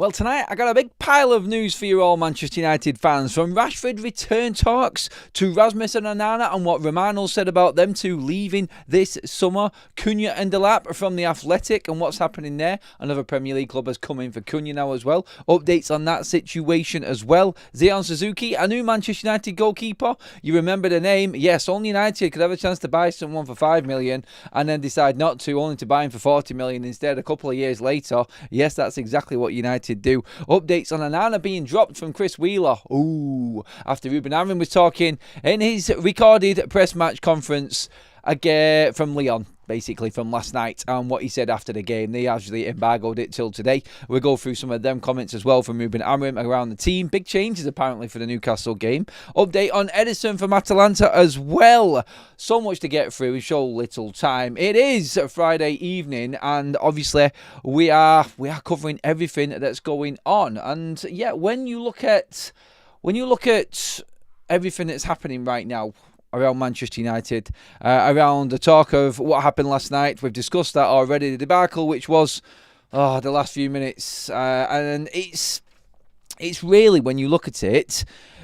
Well, tonight I got a big pile of news for you all Manchester United fans. From Rashford return talks to Rasmus and Onana and what Romano said about them two leaving this summer. CUNHA and DELAP from The Athletic and what's happening there. Another Premier League club has come in for CUNHA now as well. Updates on that situation as well. Zion Suzuki, a new Manchester United goalkeeper. You remember the name? Yes, only United could have a chance to buy someone for 5 million and then decide not to, only to buy him for 40 million instead a couple of years later. Yes, that's exactly what United do. Updates on Onana being dropped from Chris Wheeler. Ooh, after Ruben was talking in his recorded press match conference again from Lyon, basically from last night, and what he said after the game. They actually embargoed it till today. We'll go through some of them comments as well from Ruben around the team. Big changes apparently for the Newcastle game. Update on Edison from Atalanta as well. So much to get through in so little time. It is Friday evening, and obviously we are covering everything that's going on. And yeah, when you look at everything that's happening right now around Manchester United, around the talk of what happened last night. We've discussed that already, the debacle, which was the last few minutes. And it's really, when you look at it,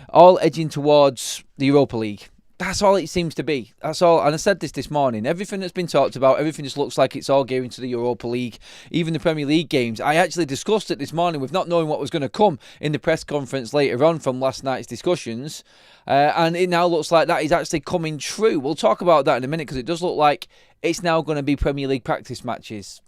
all edging towards the Europa League. That's all it seems to be. That's all. And I said this morning. Everything that's been talked about, everything just looks like it's all gearing to the Europa League. Even the Premier League games. I actually discussed it this morning with not knowing what was going to come in the press conference later on from last night's discussions. And it now looks like that is actually coming true. We'll talk about that in a minute because it does look like it's now going to be Premier League practice matches.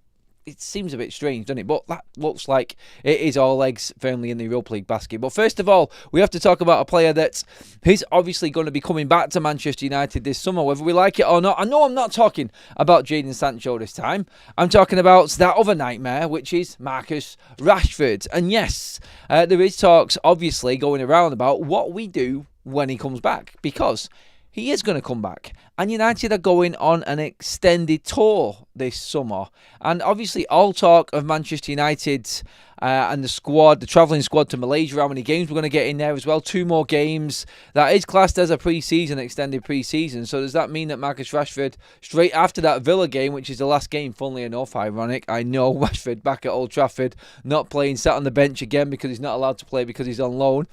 It seems a bit strange, doesn't it? But that looks like it is all eggs firmly in the Europa League basket. But first of all, we have to talk about a player that is obviously going to be coming back to Manchester United this summer, whether we like it or not. I know I'm not talking about Jadon Sancho this time. I'm talking about that other nightmare, which is Marcus Rashford. And yes, there is talks obviously going around about what we do when he comes back, because he is going to come back. And United are going on an extended tour this summer. And obviously all talk of Manchester United and the squad, the travelling squad to Malaysia, how many games we're going to get in there as well. 2 more games. That is classed as a pre-season, extended pre-season. So does that mean that Marcus Rashford, straight after that Villa game, which is the last game, funnily enough, ironic, I know, Rashford back at Old Trafford, not playing, sat on the bench again because he's not allowed to play because he's on loan.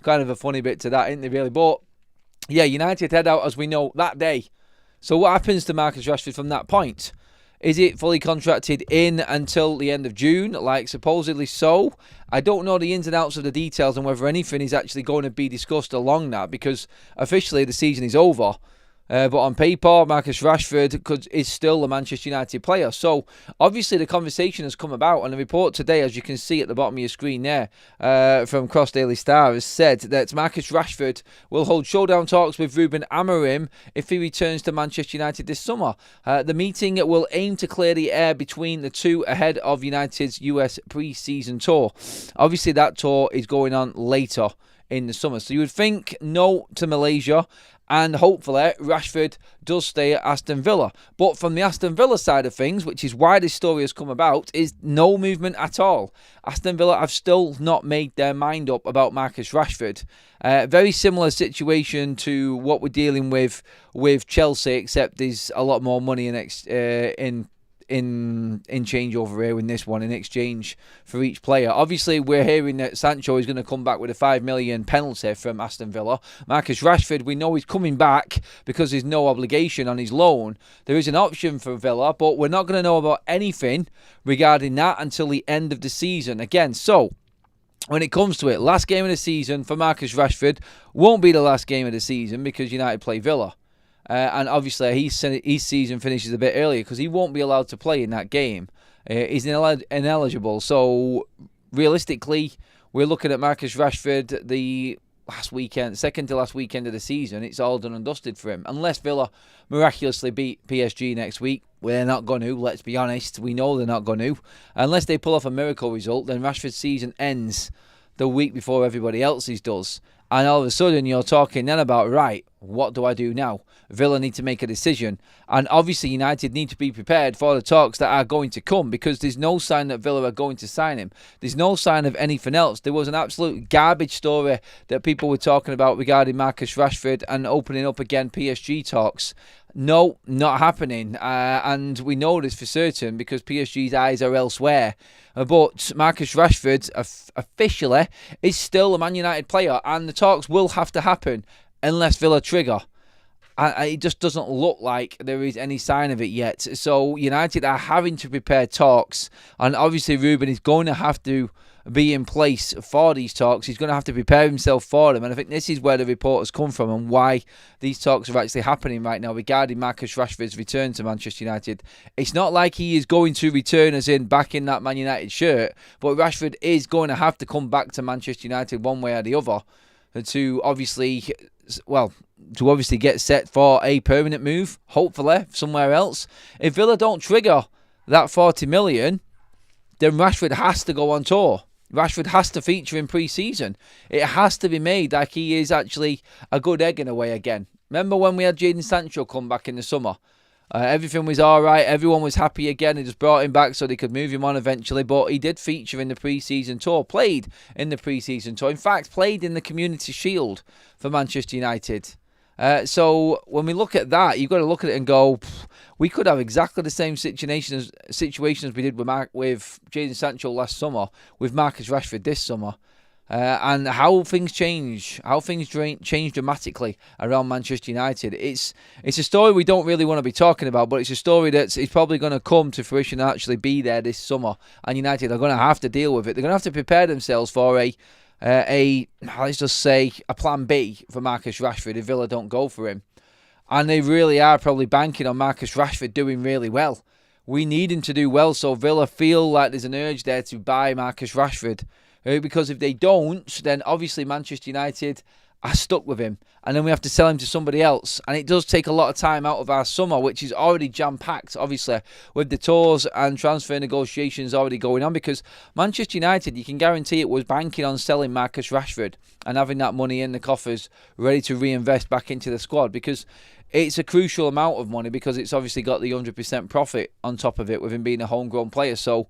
Kind of a funny bit to that, isn't it, really? But yeah, United head out, as we know, that day. So what happens to Marcus Rashford from that point? Is it fully contracted in until the end of June, like supposedly so? I don't know the ins and outs of the details and whether anything is actually going to be discussed along that, because officially the season is over. But on paper, Marcus Rashford is still a Manchester United player. So, obviously, the conversation has come about. And the report today, as you can see at the bottom of your screen there, from Cross Daily Star, has said that Marcus Rashford will hold showdown talks with Ruben if he returns to Manchester United this summer. The meeting will aim to clear the air between the two ahead of United's US pre-season tour. Obviously, that tour is going on later in the summer. So, you would think no to Malaysia. And hopefully Rashford does stay at Aston Villa. But from the Aston Villa side of things, which is why this story has come about, is no movement at all. Aston Villa have still not made their mind up about Marcus Rashford. Very similar situation to what we're dealing with Chelsea, except there's a lot more money in change over here in this one, in exchange for each player. Obviously, we're hearing that Sancho is going to come back with a 5 million penalty from Aston Villa. Marcus Rashford, we know he's coming back because there's no obligation on his loan. There is an option for Villa, but we're not going to know about anything regarding that until the end of the season. Again, so when it comes to it, last game of the season for Marcus Rashford won't be the last game of the season because United play Villa. And obviously his season finishes a bit earlier because he won't be allowed to play in that game. He's ineligible. So realistically, we're looking at Marcus Rashford the second to last weekend of the season. It's all done and dusted for him. Unless Villa miraculously beat PSG next week. They're not going to, let's be honest. We know they're not going to. Unless they pull off a miracle result, then Rashford's season ends the week before everybody else's does. And all of a sudden, you're talking then about, right, what do I do now? Villa need to make a decision. And obviously United need to be prepared for the talks that are going to come, because there's no sign that Villa are going to sign him. There's no sign of anything else. There was an absolute garbage story that people were talking about regarding Marcus Rashford and opening up again PSG talks. No, not happening. And we know this for certain because PSG's eyes are elsewhere. But Marcus Rashford officially is still a Man United player, and the talks will have to happen unless Villa trigger. It just doesn't look like there is any sign of it yet. So United are having to prepare talks, and obviously Ruben is going to have to be in place for these talks. He's going to have to prepare himself for them, and I think this is where the reports come from and why these talks are actually happening right now regarding Marcus Rashford's return to Manchester United. It's not like he is going to return as in back in that Man United shirt, but Rashford is going to have to come back to Manchester United one way or the other to obviously get set for a permanent move, hopefully somewhere else. If Villa don't trigger that 40 million, then Rashford has to go on tour. Rashford has to feature in pre-season. It has to be made like he is actually a good egg in a way again. Remember when we had Jadon Sancho come back in the summer? Everything was alright, everyone was happy again. They just brought him back so they could move him on eventually, but he did feature in the pre-season tour, played in the pre-season tour, in fact played in the Community Shield for Manchester United. So when we look at that, you've got to look at it and go, we could have exactly the same situation as we did with Jadon Sancho last summer, with Marcus Rashford this summer. And how things change dramatically around Manchester United. It's a story we don't really want to be talking about, but it's a story that's probably going to come to fruition and actually be there this summer. And United are going to have to deal with it. They're going to have to prepare themselves for let's just say, a plan B for Marcus Rashford if Villa don't go for him. And they really are probably banking on Marcus Rashford doing really well. We need him to do well, so Villa feel like there's an urge there to buy Marcus Rashford. Because if they don't, then obviously Manchester United are stuck with him. And then we have to sell him to somebody else. And it does take a lot of time out of our summer, which is already jam-packed, obviously, with the tours and transfer negotiations already going on. Because Manchester United, you can guarantee it, was banking on selling Marcus Rashford and having that money in the coffers ready to reinvest back into the squad. Because it's a crucial amount of money, because it's obviously got the 100% profit on top of it with him being a homegrown player. So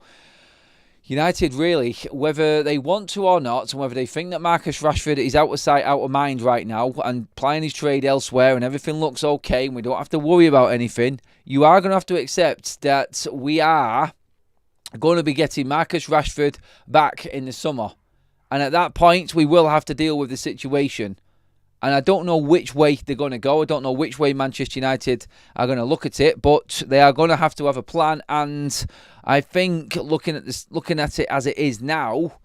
United really, whether they want to or not, and whether they think that Marcus Rashford is out of sight, out of mind right now and plying his trade elsewhere and everything looks okay and we don't have to worry about anything, you are going to have to accept that we are going to be getting Marcus Rashford back in the summer. And at that point, we will have to deal with the situation. And I don't know which way they're going to go. I don't know which way Manchester United are going to look at it, but they are going to have to have a plan. And I think looking at it as it is now,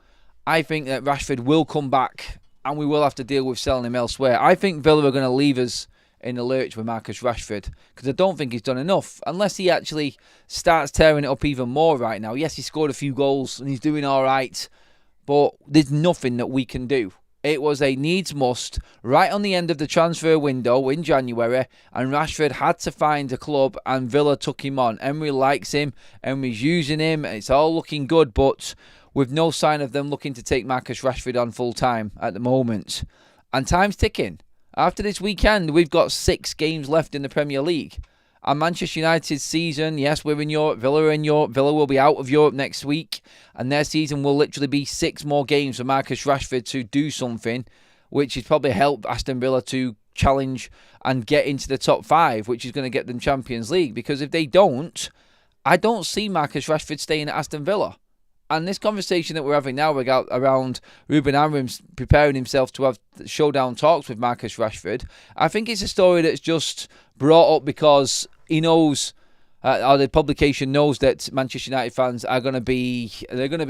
I think that Rashford will come back and we will have to deal with selling him elsewhere. I think Villa are going to leave us in the lurch with Marcus Rashford, because I don't think he's done enough, unless he actually starts tearing it up even more right now. Yes, he scored a few goals and he's doing all right, but there's nothing that we can do. It was a needs must right on the end of the transfer window in January, and Rashford had to find a club, and Villa took him on. Emery likes him, Emery's using him, it's all looking good, but with no sign of them looking to take Marcus Rashford on full time at the moment. And time's ticking. After this weekend, we've got 6 games left in the Premier League. And Manchester United's season, yes, we're in Europe, Villa are in Europe, Villa will be out of Europe next week, and their season will literally be 6 more games for Marcus Rashford to do something, which has probably helped Aston Villa to challenge and get into the top 5, which is going to get them Champions League. Because if they don't, I don't see Marcus Rashford staying at Aston Villa. And this conversation that we're having now around Ruben Amorim preparing himself to have showdown talks with Marcus Rashford, I think it's a story that's just brought up because he knows, or the publication knows, that Manchester United fans are going to be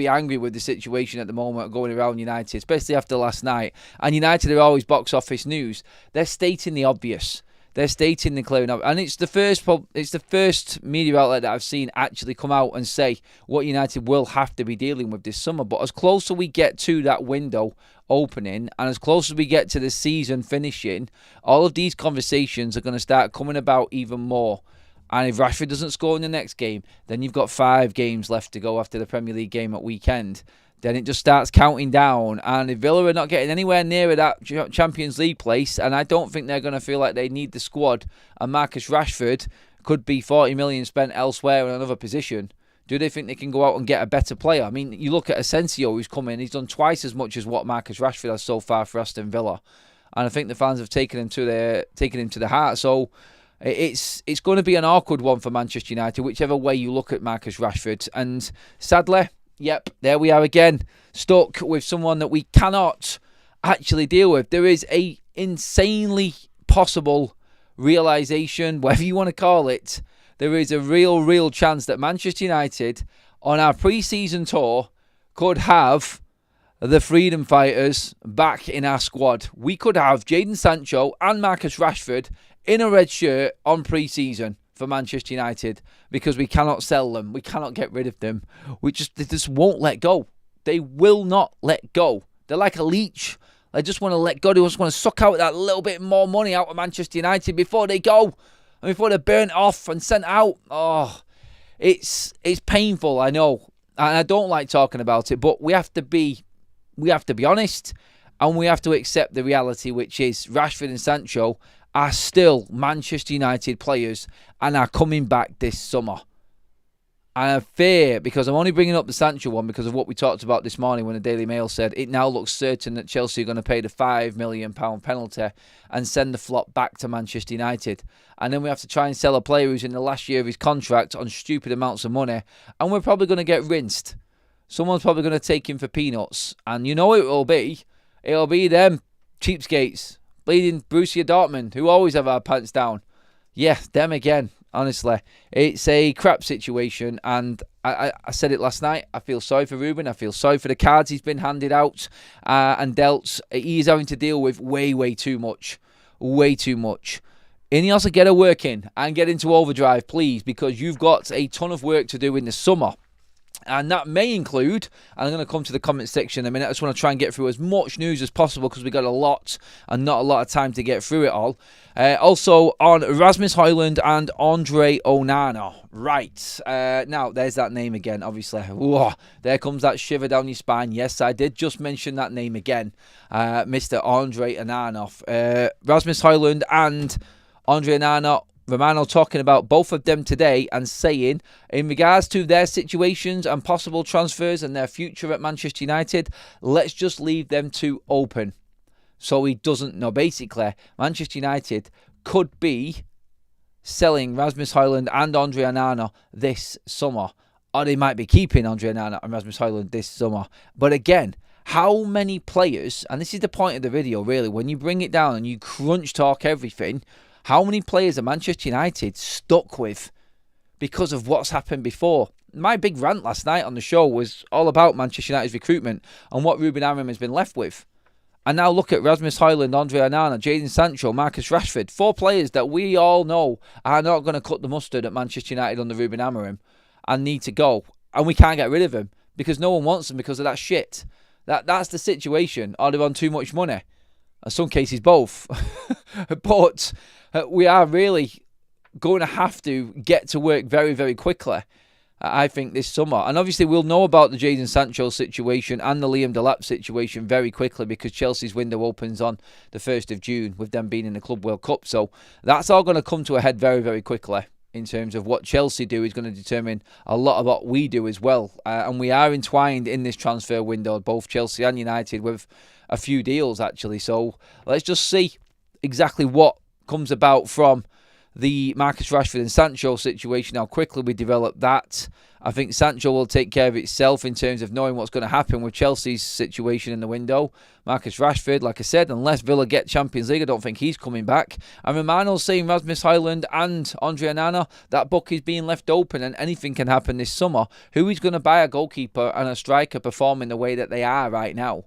angry with the situation at the moment going around United, especially after last night. And United are always box office news. They're stating the obvious. They're stating the clear enough, and it's the first media outlet that I've seen actually come out and say what United will have to be dealing with this summer. But as closer we get to that window opening, and as close as we get to the season finishing, all of these conversations are going to start coming about even more. And if Rashford doesn't score in the next game, then you've got 5 games left to go after the Premier League game at weekend. then it just starts counting down. And if Villa are not getting anywhere near that Champions League place, and I don't think they're going to feel like they need the squad, and Marcus Rashford could be 40 million spent elsewhere in another position, do they think they can go out and get a better player? I mean, you look at Asensio, who's come in, he's done twice as much as what Marcus Rashford has so far for Aston Villa. And I think the fans have taken him to the heart. So it's going to be an awkward one for Manchester United, whichever way you look at Marcus Rashford. And sadly, yep, there we are again, stuck with someone that we cannot actually deal with. There is a insanely possible realisation, whatever you want to call it. There is a real chance that Manchester United, on our pre-season tour, could have the Freedom Fighters back in our squad. We could have Jadon Sancho and Marcus Rashford in a red shirt on pre-season for Manchester United, because we cannot sell them. We cannot get rid of them. They just won't let go. They will not let go. They're like a leech. They just want to let go. They just want to suck out that little bit more money out of Manchester United before they go, and before they're burnt off and sent out. Oh, it's painful, I know. And I don't like talking about it, but we have to be honest, and we have to accept the reality, which is Rashford and Sancho are still Manchester United players and are coming back this summer. And I fear, because I'm only bringing up the Sancho one because of what we talked about this morning when the Daily Mail said it now looks certain that Chelsea are going to pay the £5 million penalty and send the flop back to Manchester United. And then we have to try and sell a player who's in the last year of his contract on stupid amounts of money, and we're probably going to get rinsed. Someone's probably going to take him for peanuts. And you know it will be. It'll be them cheapskates, bleeding Borussia Dortmund, who always have our pants down. Yeah, them again. Honestly, it's a crap situation, and I said it last night. I feel sorry for Ruben. I feel sorry for the cards he's been handed out and dealt. He's having to deal with way too much. Way too much. Ineos, get a work in and get into overdrive, please, because you've got a ton of work to do in the summer. And that may include, and I'm going to come to the comment section in a minute, I just want to try and get through as much news as possible because we got a lot and not a lot of time to get through it all. Also on Rasmus Højlund and Andre Onana. Right, now there's that name again, obviously. Whoa, there comes that shiver down your spine. Yes, I did just mention that name again. Mr. Andre Onana. Rasmus Højlund and Andre Onana. Romano talking about both of them today and saying, in regards to their situations and possible transfers and their future at Manchester United, let's just leave them two open. So he doesn't know. Basically, Manchester United could be selling Rasmus Højlund and Andre Onana this summer. Or they might be keeping Andre Onana and Rasmus Højlund this summer. But again, how many players, and this is the point of the video really, when you bring it down and you crunch talk everything, how many players are Manchester United stuck with because of what's happened before? My big rant last night on the show was all about Manchester United's recruitment and what Ruben Amorim has been left with. And now look at Rasmus Højlund, Andre Onana, Jadon Sancho, Marcus Rashford. 4 players that we all know are not going to cut the mustard at Manchester United under Ruben Amorim and need to go. And we can't get rid of them because no one wants them because of that shit. That's the situation. Or they're on too much money. In some cases, both. But we are really going to have to get to work very quickly, I think, this summer. And obviously, we'll know about the Jadon Sancho situation and the Liam DELAP situation very quickly because Chelsea's window opens on the 1st of June with them being in the Club World Cup. So that's all going to come to a head very quickly. In terms of what Chelsea do is going to determine a lot of what we do as well. And we are entwined in this transfer window, both Chelsea and United, with a few deals, actually. So let's just see exactly what comes about from the Marcus Rashford and Sancho situation, how quickly we develop that. I think Sancho will take care of itself in terms of knowing what's going to happen with Chelsea's situation in the window. Marcus Rashford, like I said, unless Villa get Champions League, I don't think he's coming back. And Romano's saying Rasmus Højlund and Andre Onana, that book is being left open and anything can happen this summer. Who is going to buy a goalkeeper and a striker performing the way that they are right now?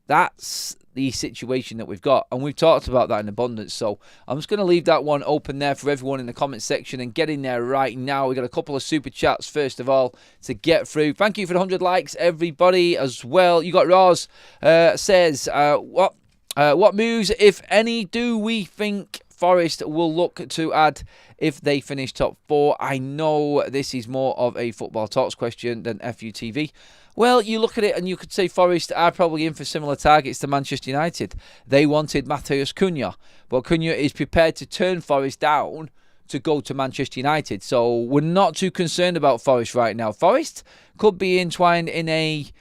That's the situation that we've got, and we've talked about that in abundance. So I'm just going to leave that one open there for everyone in the comment section and get in there right now. We got a couple of super chats first of all to get through. Thank you for the 100 likes, everybody, as well. You got Roz says, what moves, if any, do we think Forest will look to add if they finish top 4. I know this is more of a Football Talks question than FUTV. Well, you look at it and you could say Forest are probably in for similar targets to Manchester United. They wanted Matheus CUNHA, but CUNHA is prepared to turn Forest down to go to Manchester United. So we're not too concerned about Forest right now. Forest could be entwined in a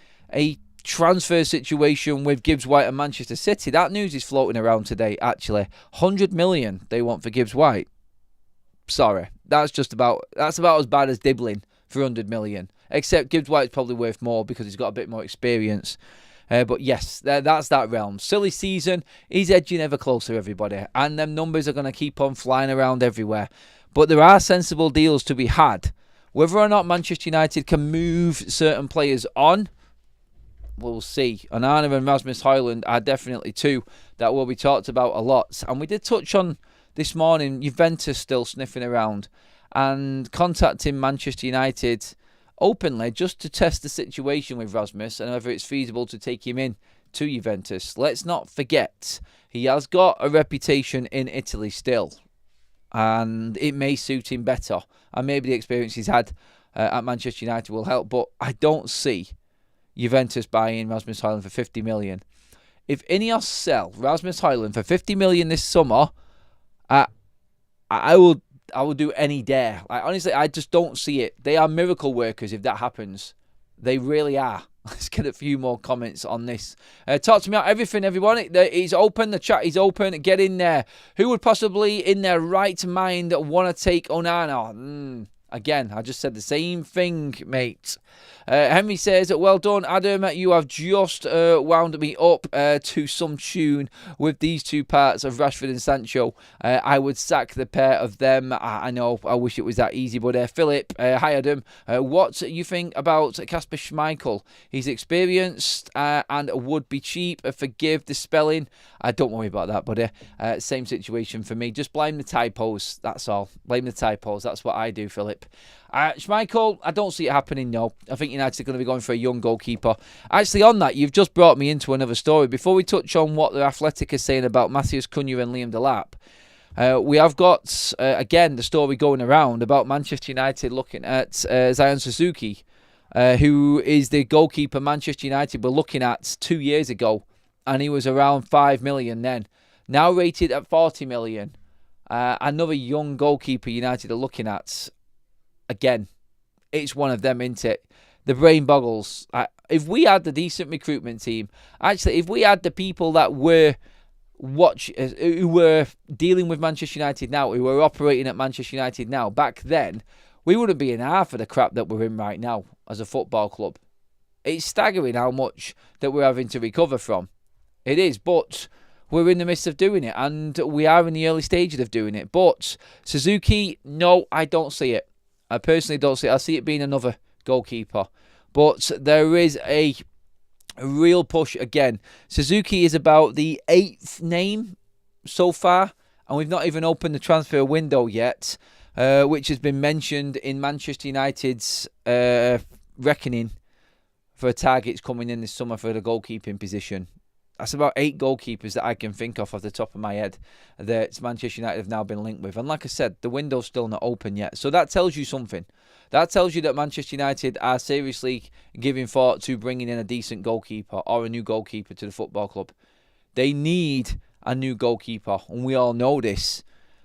transfer situation with Gibbs White and Manchester City. That news is floating around today, actually. 100 million they want for Gibbs White. Sorry, that's about as bad as Dibbling for 100 million. Except Gibbs White's probably worth more because he's got a bit more experience. But yes, that's that realm. Silly season. He's edging ever closer, everybody. And them numbers are going to keep on flying around everywhere. But there are sensible deals to be had. Whether or not Manchester United can move certain players on, we'll see. Onana and Rasmus Højlund are definitely two that will be talked about a lot. And we did touch on this morning Juventus still sniffing around and contacting Manchester United openly just to test the situation with Rasmus and whether it's feasible to take him in to Juventus. Let's not forget, he has got a reputation in Italy still, and it may suit him better. And maybe the experience he's had at Manchester United will help, but I don't see Juventus buying Rasmus Højlund for 50 million. If Ineos sell Rasmus Højlund for 50 million this summer, I will do any dare. Honestly, I just don't see it. They are miracle workers if that happens. They really are. Let's get a few more comments on this. Talk to me about everything, everyone. It's open. The chat is open. Get in there. Who would possibly, in their right mind, want to take Onana? Again, I just said the same thing, mate. Henry says, well done, Adam. You have just wound me up to some tune with these two parts of Rashford and Sancho. I would sack the pair of them. I know, I wish it was that easy, but Philip, hi Adam. What do you think about Kasper Schmeichel? He's experienced and would be cheap. Forgive the spelling. Don't worry about that, buddy. Same situation for me. Just blame the typos. That's all. Blame the typos. That's what I do, Philip. Schmeichel, I don't see it happening, no. I think United are going to be going for a young goalkeeper. Actually, on that, you've just brought me into another story. Before we touch on what the Athletic is saying about Matheus CUNHA and Liam DELAP, we have got, again, the story going around about Manchester United looking at Zion Suzuki, who is the goalkeeper Manchester United were looking at 2 years ago, and he was around 5 million then. Now rated at 40 million. Another young goalkeeper United are looking at. Again, it's one of them, isn't it? The brain boggles. If we had the decent recruitment team, actually, if we had the people that were who were dealing with Manchester United now, who were operating at Manchester United now, back then, we wouldn't be in half of the crap that we're in right now as a football club. It's staggering how much that we're having to recover from. It is, but we're in the midst of doing it, and we are in the early stages of doing it. But Suzuki, no, I don't see it. I personally don't see it. I see it being another goalkeeper. But there is a real push again. Suzuki is about the 8th name so far, and we've not even opened the transfer window yet, which has been mentioned in Manchester United's reckoning for targets coming in this summer for the goalkeeping position. That's about 8 goalkeepers that I can think of off the top of my head that Manchester United have now been linked with. And like I said, the window's still not open yet. So that tells you something. That tells you that Manchester United are seriously giving thought to bringing in a decent goalkeeper or a new goalkeeper to the football club. They need a new goalkeeper, and we all know this.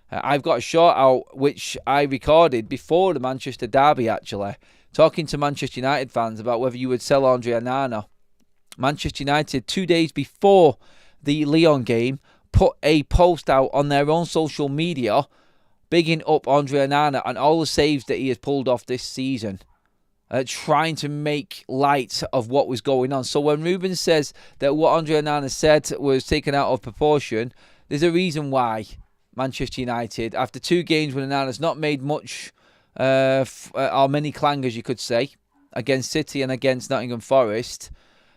I've got a short out which I recorded before the Manchester derby, actually, talking to Manchester United fans about whether you would sell Andre Onana. Manchester United, 2 days before the Lyon game, put a post out on their own social media bigging up Andre Onana and all the saves that he has pulled off this season, trying to make light of what was going on. So when Ruben says that what Andre Onana said was taken out of proportion, there's a reason why Manchester United, after 2 games when Onana's not made much or many clangers, you could say, against City and against Nottingham Forest,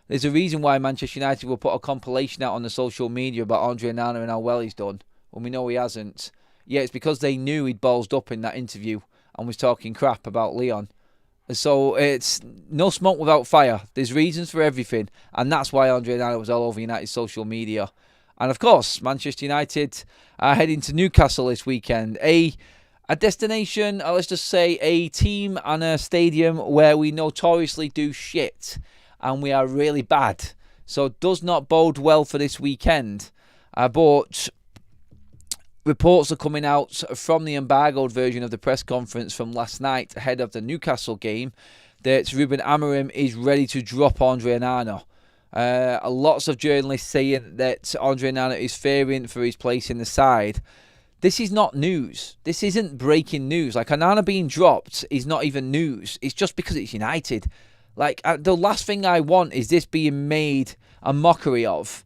there's a reason why Manchester United will put a compilation out on the social media about Andre Onana and how well he's done, when we know he hasn't. Yeah, it's because they knew he'd ballsed up in that interview and was talking crap about Lyon. So it's no smoke without fire. There's reasons for everything, and that's why Andre Onana was all over United's social media. And of course, Manchester United are heading to Newcastle this weekend. A destination, let's just say a team and a stadium where we notoriously do shit. And we are really bad. So it does not bode well for this weekend. But reports are coming out from the embargoed version of the press conference from last night ahead of the Newcastle game that Ruben Amorim is ready to drop Andre Onana. Lots of journalists saying that Andre Onana is fearing for his place in the side. This is not news. This isn't breaking news. Like, Onana being dropped is not even news. It's just because it's United. Like, the last thing I want is this being made a mockery of,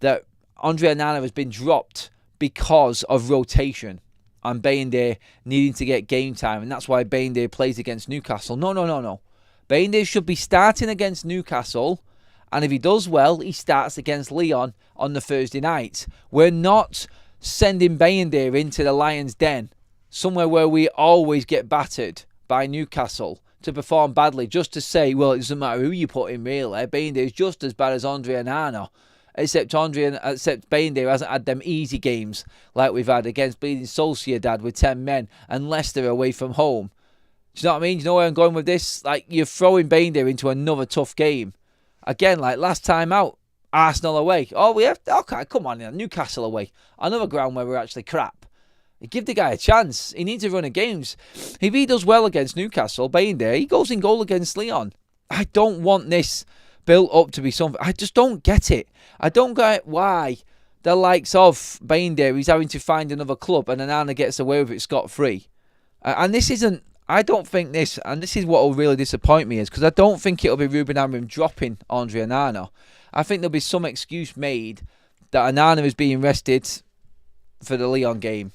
that Andre Onana has been dropped because of rotation and Bayende needing to get game time, and that's why Bayende plays against Newcastle. No. Bayende should be starting against Newcastle, and if he does well, he starts against Lyon on the Thursday night. We're not sending Bayende into the Lions' Den, somewhere where we always get battered by Newcastle, to perform badly, just to say, well, it doesn't matter who you put in, really. Bayende is just as bad as Andre Onana, except Bayende hasn't had them easy games like we've had against bleeding Sociedad with 10 men and Leicester away from home. Do you know what I mean? Do you know where I'm going with this? Like, you're throwing Bayende into another tough game. Again, like last time out, Arsenal away. Oh, we have... Okay, come on, Newcastle away. Another ground where we're actually crap. Give the guy a chance. He needs to run a games. If he does well against Newcastle, Bayende, he goes in goal against Lyon. I don't want this built up to be something. I just don't get it. I don't get why the likes of Bayende is having to find another club and Onana gets away with it scot-free. And this isn't... I don't think this... And this is what will really disappoint me, is because I don't think it'll be Ruben Amorim dropping Andre Onana. I think there'll be some excuse made that Onana is being rested for the Lyon game.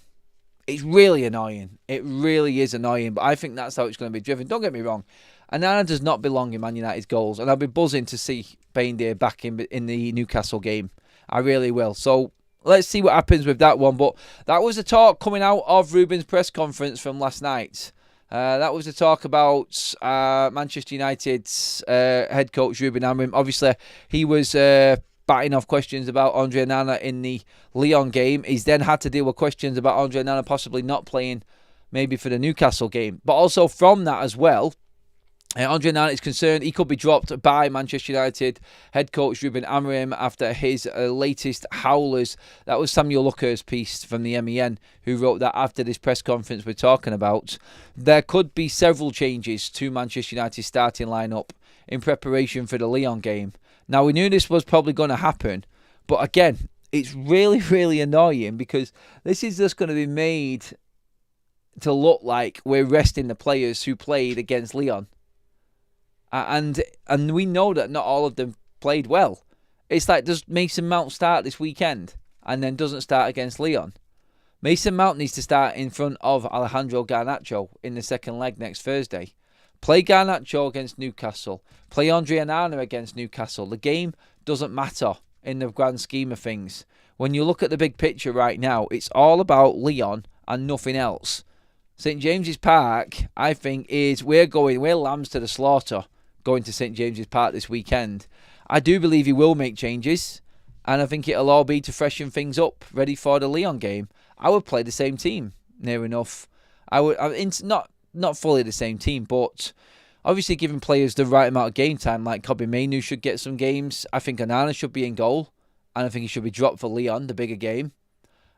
It's really annoying. It really is annoying. But I think that's how it's going to be driven. Don't get me wrong. Onana does not belong in Man United's goals. And I'll be buzzing to see Bayende back in the Newcastle game. I really will. So let's see what happens with that one. But that was the talk coming out of Ruben's press conference from last night. That was the talk about Manchester United's head coach Ruben Amorim. Obviously, he was... batting off questions about Andre Onana in the Lyon game. He's then had to deal with questions about Andre Onana possibly not playing maybe for the Newcastle game. But also from that as well, Andre Onana is concerned he could be dropped by Manchester United head coach Ruben Amorim after his latest howlers. That was Samuel Lucker's piece from the MEN, who wrote that after this press conference we're talking about. There could be several changes to Manchester United's starting lineup in preparation for the Lyon game. Now, we knew this was probably going to happen, but again, it's really, really annoying because this is just going to be made to look like we're resting the players who played against Lyon. And we know that not all of them played well. It's like, does Mason Mount start this weekend and then doesn't start against Lyon? Mason Mount needs to start in front of Alejandro Garnacho in the second leg next Thursday. Play Garnacho against Newcastle. Play Andre Onana against Newcastle. The game doesn't matter in the grand scheme of things. When you look at the big picture right now, it's all about Lyon and nothing else. St James's Park, I think, we're lambs to the slaughter going to St James's Park this weekend. I do believe he will make changes, and I think it'll all be to freshen things up, ready for the Lyon game. I would play the same team, near enough. Not fully the same team, but obviously giving players the right amount of game time, like Kobbie Mainoo should get some games. I think Onana should be in goal, and I think he should be dropped for Lyon, the bigger game.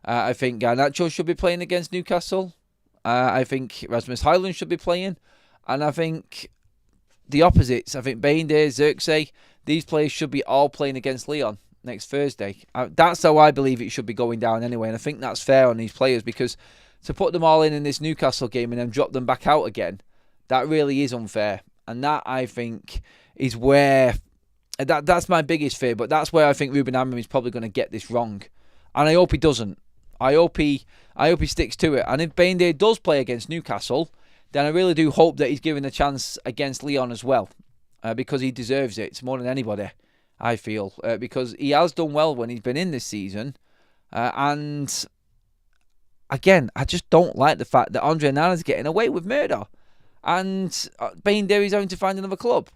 I think Garnacho should be playing against Newcastle. I think Rasmus Højlund should be playing, and I think the opposites. I think Bayende, Zirkzee, these players should be all playing against Lyon next Thursday. That's how I believe it should be going down anyway, and I think that's fair on these players, because to put them all in this Newcastle game and then drop them back out again, that really is unfair. And that, I think, is where... That's my biggest fear, but that's where I think Ruben Amorim is probably going to get this wrong. And I hope he doesn't. I hope he sticks to it. And if Bayende does play against Newcastle, then I really do hope that he's given a chance against Lyon as well. Because he deserves it more than anybody, I feel. Because he has done well when he's been in this season. And... again, I just don't like the fact that Andre Onana is getting away with murder. And Bayende is having to find another club.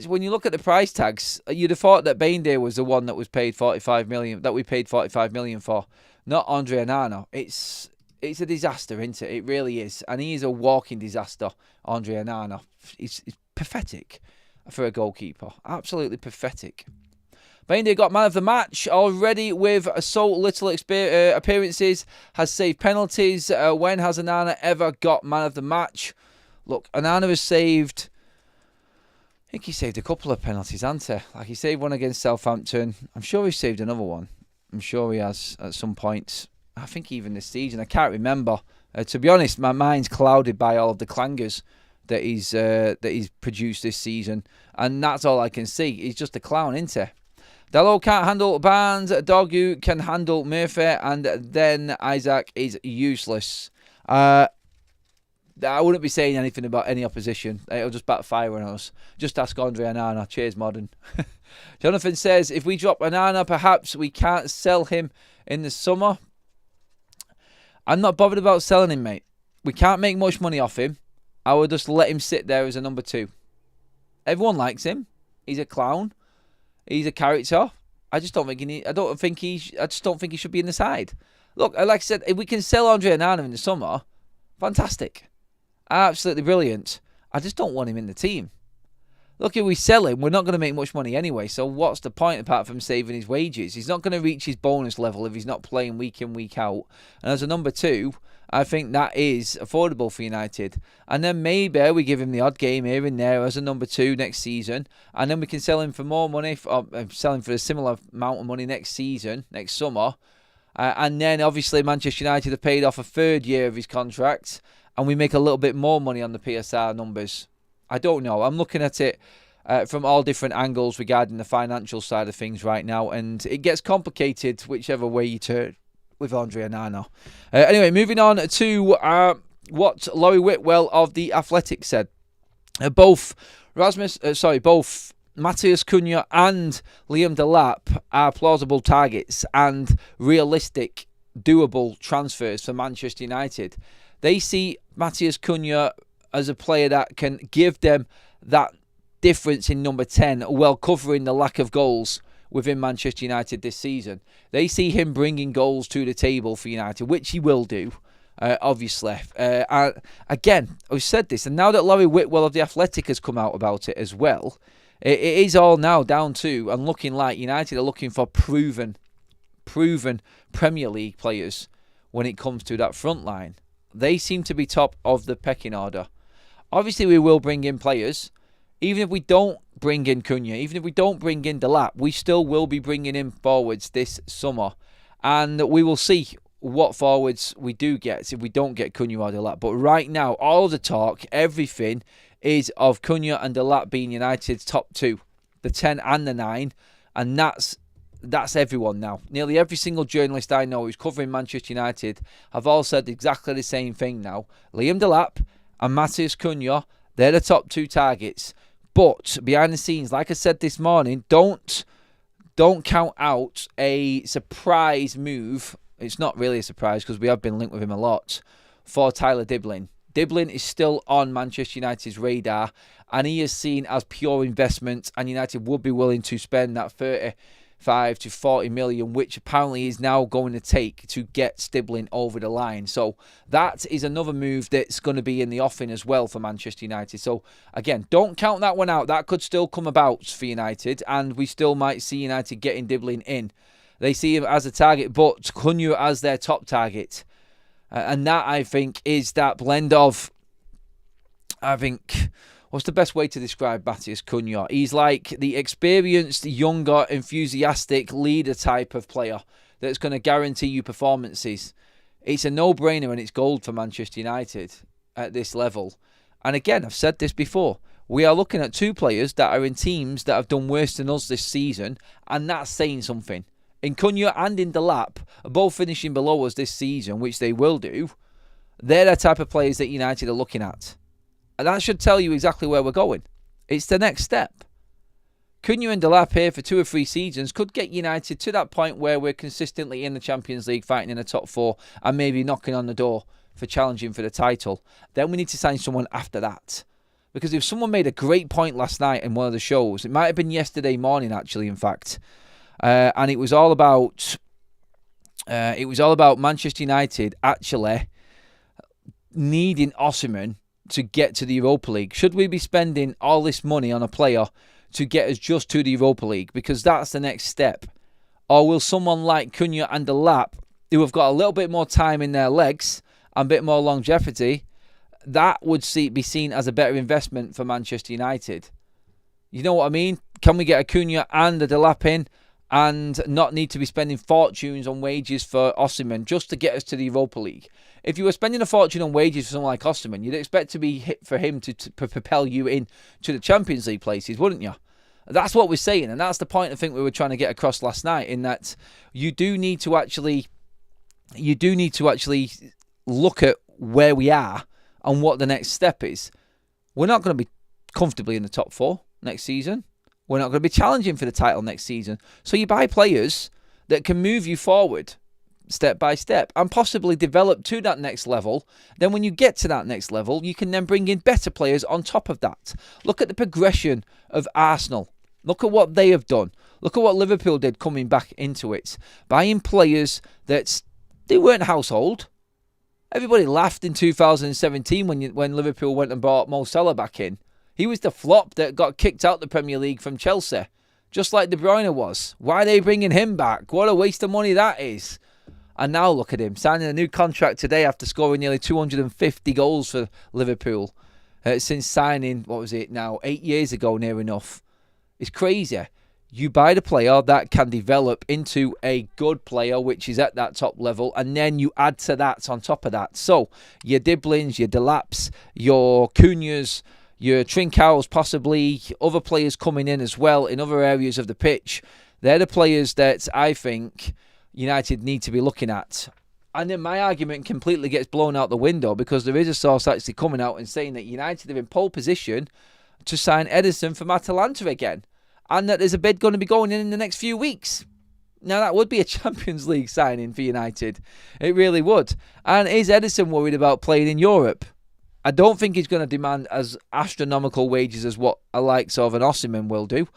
When you look at the price tags, you'd have thought that Bainday was the one that was paid 45 million, that we paid 45 million for, not Andre Onana. It's a disaster, isn't it? It really is. And he is a walking disaster, Andre Onana. It's pathetic for a goalkeeper. Absolutely pathetic. Bainday got man of the match already with so little appearances, has saved penalties. When has Onana ever got man of the match? Look, Onana has saved... I think he saved a couple of penalties, hasn't he? Like, he saved one against Southampton. I'm sure he saved another one. I'm sure he has at some point. I think even this season. I can't remember. To be honest, my mind's clouded by all of the clangers that he's produced this season. And that's all I can see. He's just a clown, isn't he? Dalot can't handle Barnes. Dogu can handle Murphy. And then Isaac is useless. I wouldn't be saying anything about any opposition. It'll just backfire on us. Just ask Andre Onana. Cheers, Modern. Jonathan says, if we drop Onana, perhaps we can't sell him in the summer. I'm not bothered about selling him, mate. We can't make much money off him. I would just let him sit there as a number 2. Everyone likes him. He's a clown. He's a character. I just don't think he should be in the side. Look, like I said, if we can sell Andre Onana in the summer, fantastic. Absolutely brilliant. I just don't want him in the team. Look, if we sell him, we're not going to make much money anyway, so what's the point apart from saving his wages? He's not going to reach his bonus level if he's not playing week in, week out. And as a number 2, I think that is affordable for United. And then maybe we give him the odd game here and there as a number 2 next season, and then we can sell him for more money, or sell him for a similar amount of money next season, next summer. And then obviously Manchester United have paid off a 3rd year of his contract, and we make a little bit more money on the PSR numbers. I don't know. I'm looking at it from all different angles regarding the financial side of things right now, and it gets complicated whichever way you turn with Andre Onana. Anyway, moving on to what Laurie Whitwell of The Athletic said. Both Matheus Cunha and Liam Delap are plausible targets and realistic, doable transfers for Manchester United. They see Matheus Cunha as a player that can give them that difference in number 10 while covering the lack of goals within Manchester United this season. They see him bringing goals to the table for United, which he will do, obviously. Again, I've said this, and now that Laurie Whitwell of The Athletic has come out about it as well, it is all now down to and looking like United are looking for proven Premier League players when it comes to that front line. They seem to be top of the pecking order. Obviously, we will bring in players. Even if we don't bring in Cunha, even if we don't bring in Delap, we still will be bringing in forwards this summer. And we will see what forwards we do get if we don't get Cunha or Delap. But right now, all the talk, everything is of Cunha and Delap being United's top 2, the 10 and the 9. And that's everyone now. Nearly every single journalist I know who's covering Manchester United have all said exactly the same thing now. Liam Delap and Matheus Cunha, they're the top 2 targets. But behind the scenes, like I said this morning, don't count out a surprise move. It's not really a surprise because we have been linked with him a lot, for Tyler Diblin. Diblin is still on Manchester United's radar, and he is seen as pure investment, and United would be willing to spend that 35 to 40 million, which apparently is now going to take to get Diblin over the line. So that is another move that's going to be in the offing as well for Manchester United. So again, don't count that one out. That could still come about for United, and we still might see United getting Diblin in. They see him as a target, but Cunha as their top target. And that, I think, is that blend of, what's the best way to describe Matheus Cunha? He's like the experienced, younger, enthusiastic leader type of player that's going to guarantee you performances. It's a no-brainer and it's gold for Manchester United at this level. And again, I've said this before. We are looking at 2 players that are in teams that have done worse than us this season, and that's saying something. In Cunha and in Delap, both finishing below us this season, which they will do. They're the type of players that United are looking at. And that should tell you exactly where we're going. It's the next step. Cunha and Delap here for 2 or 3 seasons could get United to that point where we're consistently in the Champions League, fighting in the top 4, and maybe knocking on the door for challenging for the title. Then we need to sign someone after that. Because if someone made a great point last night in one of the shows, it might have been yesterday morning actually, in fact, and it was all about Manchester United actually needing Osimhen to get to the Europa League. Should we be spending all this money on a player to get us just to the Europa League? Because that's the next step. Or will someone like CUNHA and DELAP, who have got a little bit more time in their legs and a bit more longevity, that would be seen as a better investment for Manchester United? You know what I mean? Can we get a CUNHA and a DELAP in and not need to be spending fortunes on wages for Osimhen just to get us to the Europa League? If you were spending a fortune on wages for someone like Osimhen, you'd expect to be hit for him to propel you in to the Champions League places, wouldn't you? That's what we're saying, and that's the point I think we were trying to get across last night, in that you do need to actually look at where we are and what the next step is. We're not going to be comfortably in the top 4 next season. We're not going to be challenging for the title next season. So you buy players that can move you forward step by step and possibly develop to that next level. Then when you get to that next level, you can then bring in better players on top of that. Look at the progression of Arsenal. Look at what they have done. Look at what Liverpool did coming back into it. Buying players that they weren't household. Everybody laughed in 2017 when Liverpool went and brought Mo Salah back in. He was the flop that got kicked out the Premier League from Chelsea, just like De Bruyne was. Why are they bringing him back? What a waste of money that is. And now look at him, signing a new contract today after scoring nearly 250 goals for Liverpool since signing, 8 years ago, near enough. It's crazy. You buy the player that can develop into a good player, which is at that top level, and then you add to that on top of that. So your Diblins, your DELAPs, your CUNHAs, your Trincaos, possibly other players coming in as well in other areas of the pitch. They're the players that I think United need to be looking at. And then my argument completely gets blown out the window, because there is a source actually coming out and saying that United are in pole position to sign Ederson from Atalanta again, and that there's a bid going to be going in the next few weeks. Now, that would be a Champions League signing for United. It really would. And is Ederson worried about playing in Europe? I don't think he's going to demand as astronomical wages as what a likes of an Osimhen will do.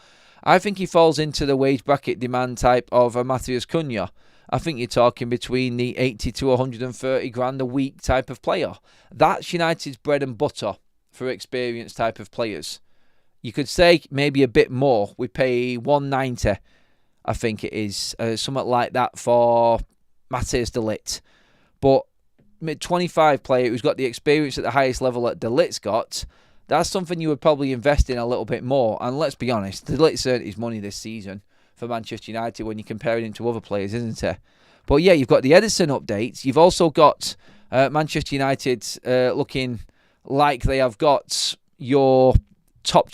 I think he falls into the wage bracket demand type of a Matheus Cunha. I think you're talking between the 80 to 130 grand a week type of player. That's United's bread and butter for experienced type of players. You could say maybe a bit more. We pay 190, I think it is, something like that for Matthias de Ligt. But mid-25 player who's got the experience at the highest level that de Ligt's got, that's something you would probably invest in a little bit more. And let's be honest, de Ligt's earned his money this season for Manchester United when you're comparing him to other players, isn't it? But yeah, you've got the Ederson updates. You've also got Manchester United looking like they have got your top,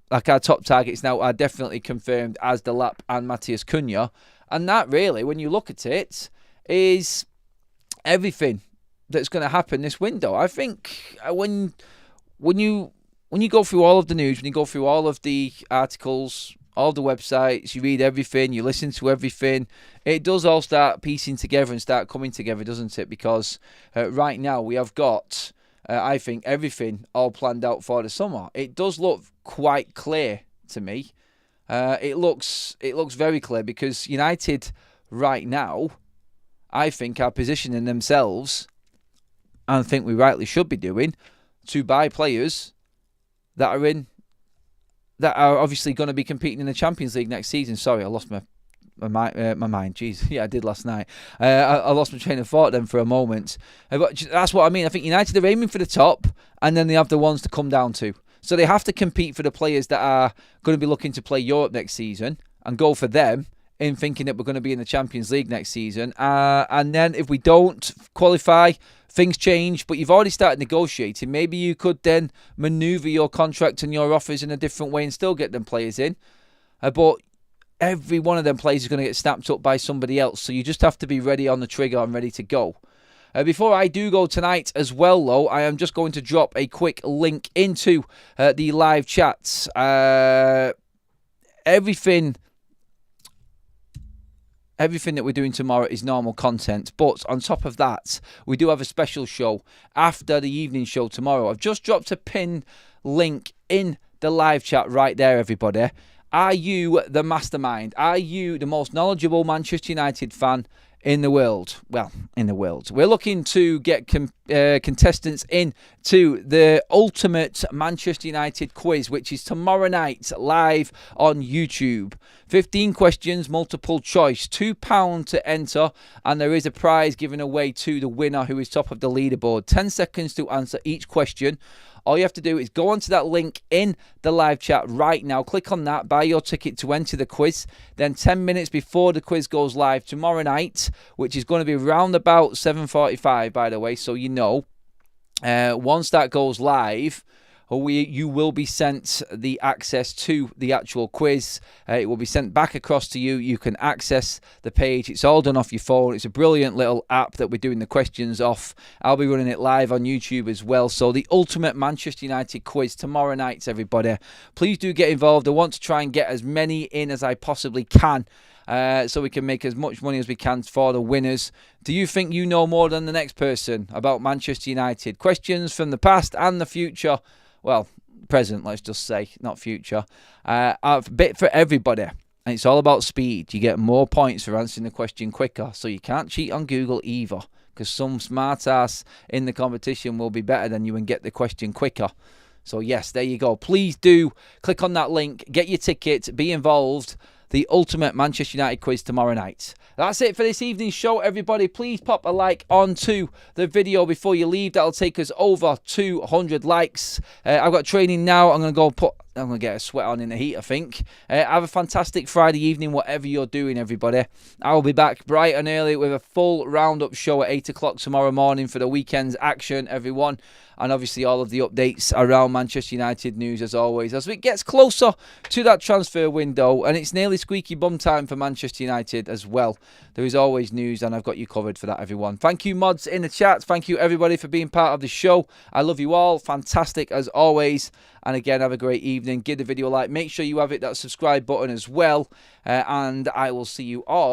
like our top targets now are definitely confirmed as DELAP and Matheus Cunha. And that really, when you look at it, is everything that's going to happen this window. I think when you go through all of the news, when you go through all of the articles, all the websites, you read everything, you listen to everything, it does all start piecing together and start coming together, doesn't it? Because right now we have got, I think, everything all planned out for the summer. It does look quite clear to me. It looks very clear, because United right now, I think, are positioning themselves, and I think we rightly should be doing, to buy players that are obviously going to be competing in the Champions League next season. Sorry, I lost my mind. Jeez, yeah, I did last night. I lost my train of thought then for a moment. But that's what I mean. I think United are aiming for the top, and then they have the ones to come down to. So they have to compete for the players that are going to be looking to play Europe next season, and go for them in thinking that we're going to be in the Champions League next season. And then if we don't qualify, things change, but you've already started negotiating. Maybe you could then manoeuvre your contract and your offers in a different way and still get them players in. But every one of them players is going to get snapped up by somebody else. So you just have to be ready on the trigger and ready to go. Before I do go tonight as well, though, I am just going to drop a quick link into the live chats. Everything everything that we're doing tomorrow is normal content. But on top of that, we do have a special show after the evening show tomorrow. I've just dropped a pinned link in the live chat right there, everybody. Are you the mastermind? Are you the most knowledgeable Manchester United fan in the world? Well, in the world. We're looking to get contestants in to the ultimate Manchester United quiz, which is tomorrow night live on YouTube. 15 questions, multiple choice, £2 to enter, and there is a prize given away to the winner who is top of the leaderboard. 10 seconds to answer each question. All you have to do is go onto that link in the live chat right now. Click on that, buy your ticket to enter the quiz. Then 10 minutes before the quiz goes live tomorrow night, which is going to be around about 7:45, by the way, so you know. Once that goes live, you will be sent the access to the actual quiz. It will be sent back across to you. You can access the page. It's all done off your phone. It's a brilliant little app that we're doing the questions off. I'll be running it live on YouTube as well. So the ultimate Manchester United quiz tomorrow night, everybody. Please do get involved. I want to try and get as many in as I possibly can, so we can make as much money as we can for the winners. Do you think you know more than the next person about Manchester United? Questions from the past and the future. Well, present, let's just say, not future. A bit for everybody. And it's all about speed. You get more points for answering the question quicker. So you can't cheat on Google either, because some smart ass in the competition will be better than you and get the question quicker. So yes, there you go. Please do click on that link. Get your ticket. Be involved. The ultimate Manchester United quiz tomorrow night. That's it for this evening's show, everybody. Please pop a like onto the video before you leave. That'll take us over 200 likes. I've got training now. I'm going to get a sweat on in the heat, I think. Have a fantastic Friday evening, whatever you're doing, everybody. I'll be back bright and early with a full roundup show at 8 o'clock tomorrow morning for the weekend's action, everyone. And obviously all of the updates around Manchester United news, as always, as it gets closer to that transfer window. And it's nearly squeaky bum time for Manchester United as well. There is always news, and I've got you covered for that, everyone. Thank you, mods in the chat. Thank you, everybody, for being part of the show. I love you all. Fantastic, as always. And again, have a great evening. Give the video a like. Make sure you have that subscribe button as well. And I will see you all